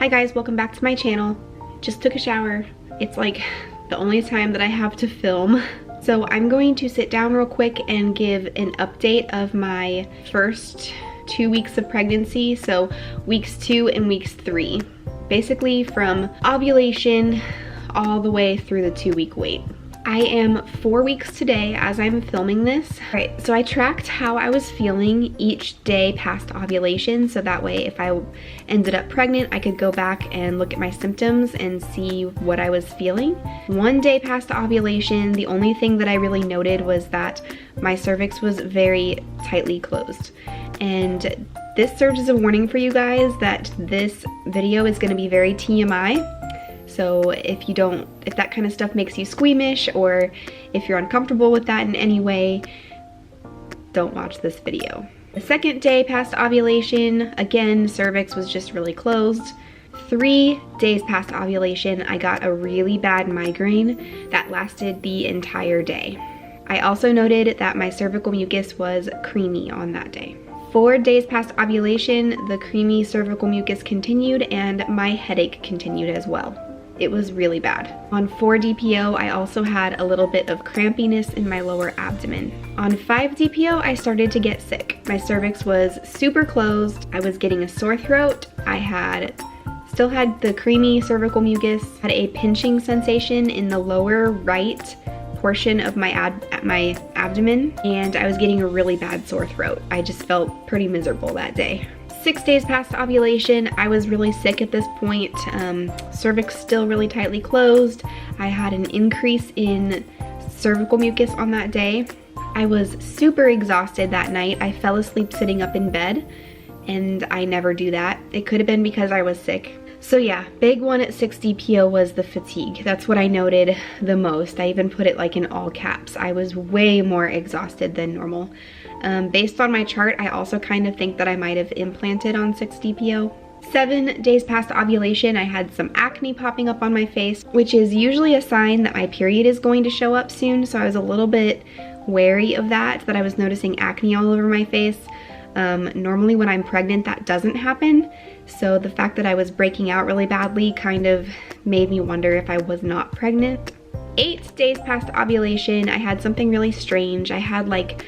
Hi guys, welcome back to my channel. Just took a shower. It's like the only time that I have to film. So I'm going to sit down real quick and give an update of my first 2 weeks of pregnancy. So weeks 2 and weeks 3. Basically from ovulation all the way through the 2-week wait. I am 4 weeks today as I'm filming this. All right, so I tracked how I was feeling each day past ovulation, so that way if I ended up pregnant, I could go back and look at my symptoms and see what I was feeling. 1 day past ovulation, the only thing that I really noted was that my cervix was very tightly closed. And this serves as a warning for you guys that this video is gonna be very TMI. So if that kind of stuff makes you squeamish, or if you're uncomfortable with that in any way, don't watch this video. The 2nd day past ovulation, again, cervix was just really closed. 3 days past ovulation, I got a really bad migraine that lasted the entire day. I also noted that my cervical mucus was creamy on that day. 4 days past ovulation, the creamy cervical mucus continued and my headache continued as well. It was really bad. On 4 DPO, I also had a little bit of crampiness in my lower abdomen. On 5 DPO, I started to get sick. My cervix was super closed. I was getting a sore throat. I still had the creamy cervical mucus, had a pinching sensation in the lower right portion of my abdomen, and I was getting a really bad sore throat. I just felt pretty miserable that day. 6 days past ovulation, I was really sick at this point. Cervix still really tightly closed. I had an increase in cervical mucus on that day. I was super exhausted that night. I fell asleep sitting up in bed, and I never do that. It could have been because I was sick. So yeah, big one at 6 DPO was the fatigue. That's what I noted the most. I even put it like in all caps. I was way more exhausted than normal. Based on my chart, I also kind of think that I might have implanted on 6 DPO. 7 days past ovulation, I had some acne popping up on my face, which is usually a sign that my period is going to show up soon, so I was a little bit wary of that I was noticing acne all over my face. Normally when I'm pregnant, that doesn't happen, so the fact that I was breaking out really badly kind of made me wonder if I was not pregnant. 8 days past ovulation, I had something really strange. I had like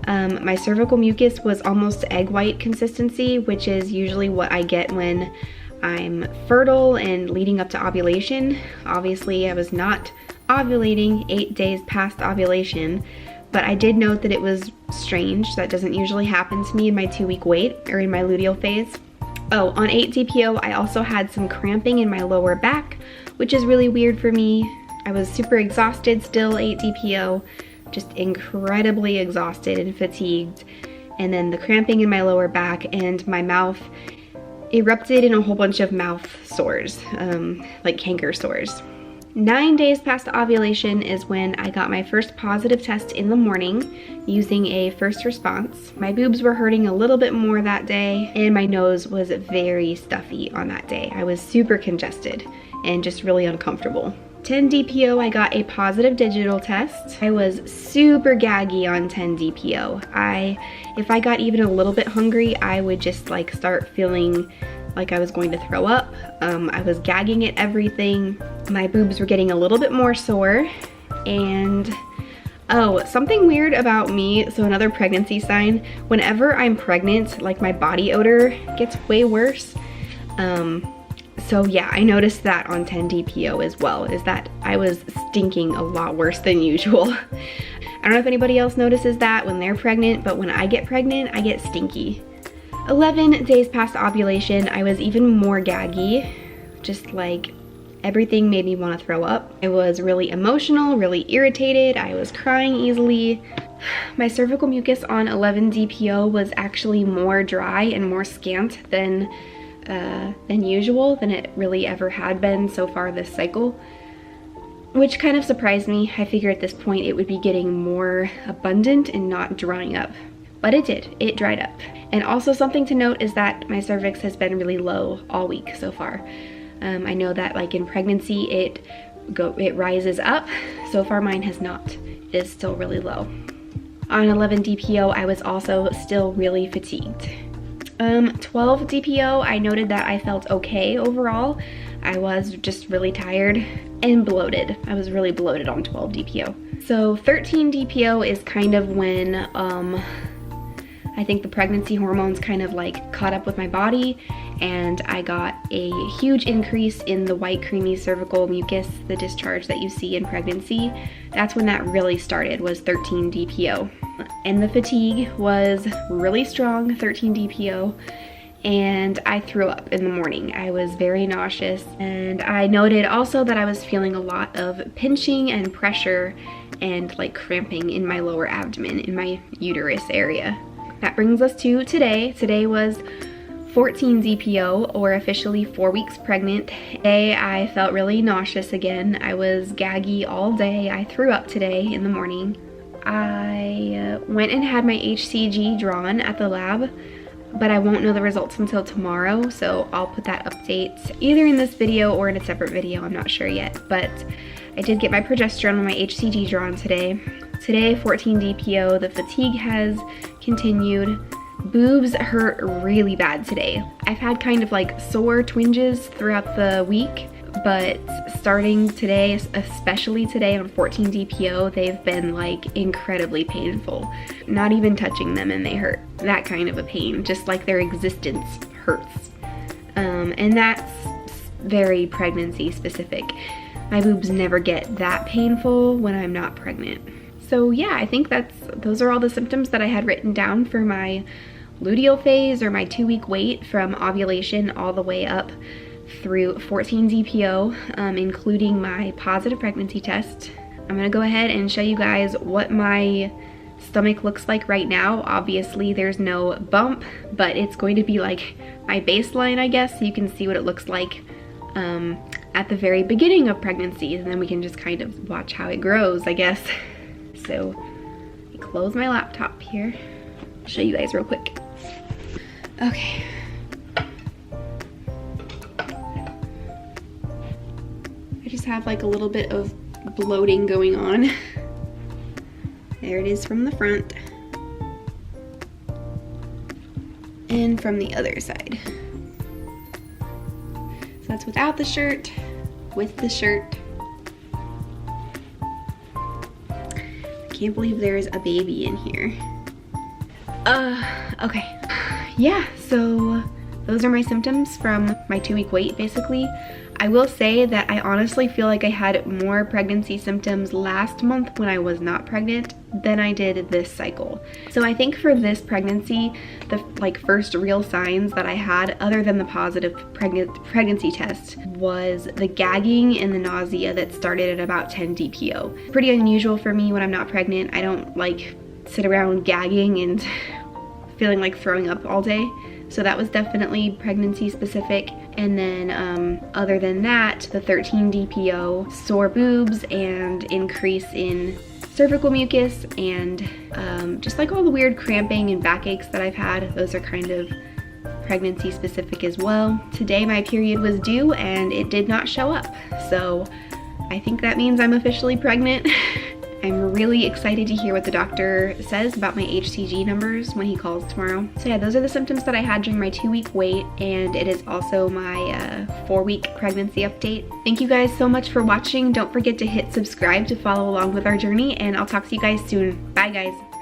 my cervical mucus was almost egg white consistency, which is usually what I get when I'm fertile and leading up to ovulation. Obviously, I was not ovulating 8 days past ovulation, but I did note that it was strange. That doesn't usually happen to me in my 2-week wait or in my luteal phase. Oh, on 8 DPO, I also had some cramping in my lower back, which is really weird for me. I was super exhausted still 8 DPO. Just incredibly exhausted and fatigued, and then the cramping in my lower back, and my mouth erupted in a whole bunch of mouth sores, like canker sores. 9 days past ovulation is when I got my first positive test in the morning using a first response. My boobs were hurting a little bit more that day, and my nose was very stuffy on that day. I was super congested and just really uncomfortable. 10 DPO, I got a positive digital test. I was super gaggy on 10 DPO. If I got even a little bit hungry, I would just like start feeling like I was going to throw up. I was gagging at everything. My boobs were getting a little bit more sore. And oh, something weird about me, so another pregnancy sign, whenever I'm pregnant, like my body odor gets way worse. So yeah, I noticed that on 10 DPO as well, is that I was stinking a lot worse than usual. I don't know if anybody else notices that when they're pregnant, but when I get pregnant, I get stinky. 11 days past ovulation, I was even more gaggy, just like everything made me want to throw up. I was really emotional, really irritated, I was crying easily. My cervical mucus on 11 DPO was actually more dry and more scant than usual, than it really ever had been so far this cycle, which kind of surprised me. I figured at this point it would be getting more abundant and not drying up, but it did. It dried up. And also something to note is that my cervix has been really low all week so far. I know that like in pregnancy it rises up. So far mine has not. It is still really low. On 11 DPO, I was also still really fatigued. 12 DPO, I noted that I felt okay overall. I was just really tired and bloated. I was really bloated on 12 DPO. So 13 DPO is kind of when I think the pregnancy hormones kind of like caught up with my body, and I got a huge increase in the white creamy cervical mucus, the discharge that you see in pregnancy. That's when that really started, was 13 DPO. And the fatigue was really strong, 13 DPO, and I threw up in the morning. I was very nauseous, and I noted also that I was feeling a lot of pinching and pressure and like cramping in my lower abdomen, in my uterus area. That brings us to today. Today was 14 DPO, or officially 4 weeks pregnant. Today I felt really nauseous again. I was gaggy all day. I threw up today in the morning. I went and had my HCG drawn at the lab, but I won't know the results until tomorrow, so I'll put that update either in this video or in a separate video, I'm not sure yet. But I did get my progesterone and my HCG drawn today. Today, 14 DPO, the fatigue has continued. Boobs hurt really bad today. I've had kind of like sore twinges throughout the week, but starting today, especially today on 14 DPO, they've been like incredibly painful. Not even touching them and they hurt. That kind of a pain, just like their existence hurts. And that's very pregnancy specific. My boobs never get that painful when I'm not pregnant. So yeah, I think those are all the symptoms that I had written down for my luteal phase, or my 2-week wait from ovulation all the way up through 14 DPO, including my positive pregnancy test. I'm gonna go ahead and show you guys what my stomach looks like right now. Obviously there's no bump, but it's going to be like my baseline, I guess, so you can see what it looks like at the very beginning of pregnancy, and then we can just kind of watch how it grows, I guess. So I close my laptop here. I'll show you guys real quick. Okay. I just have like a little bit of bloating going on. There it is from the front. And from the other side. So that's without the shirt, with the shirt. I can't believe there's a baby in here. Okay. Yeah, so those are my symptoms from my 2-week wait, basically. I will say that I honestly feel like I had more pregnancy symptoms last month when I was not pregnant than I did this cycle. So I think for this pregnancy, the first real signs that I had, other than the positive pregnancy test, was the gagging and the nausea that started at about 10 DPO. Pretty unusual for me when I'm not pregnant. I don't like sit around gagging and feeling like throwing up all day. So that was definitely pregnancy specific. And then other than that, the 13 DPO, sore boobs and increase in cervical mucus, and just like all the weird cramping and backaches that I've had, those are kind of pregnancy specific as well. Today my period was due and it did not show up. So I think that means I'm officially pregnant. I'm really excited to hear what the doctor says about my HCG numbers when he calls tomorrow. So yeah, those are the symptoms that I had during my 2-week wait, and it is also my 4-week pregnancy update. Thank you guys so much for watching. Don't forget to hit subscribe to follow along with our journey, and I'll talk to you guys soon. Bye guys.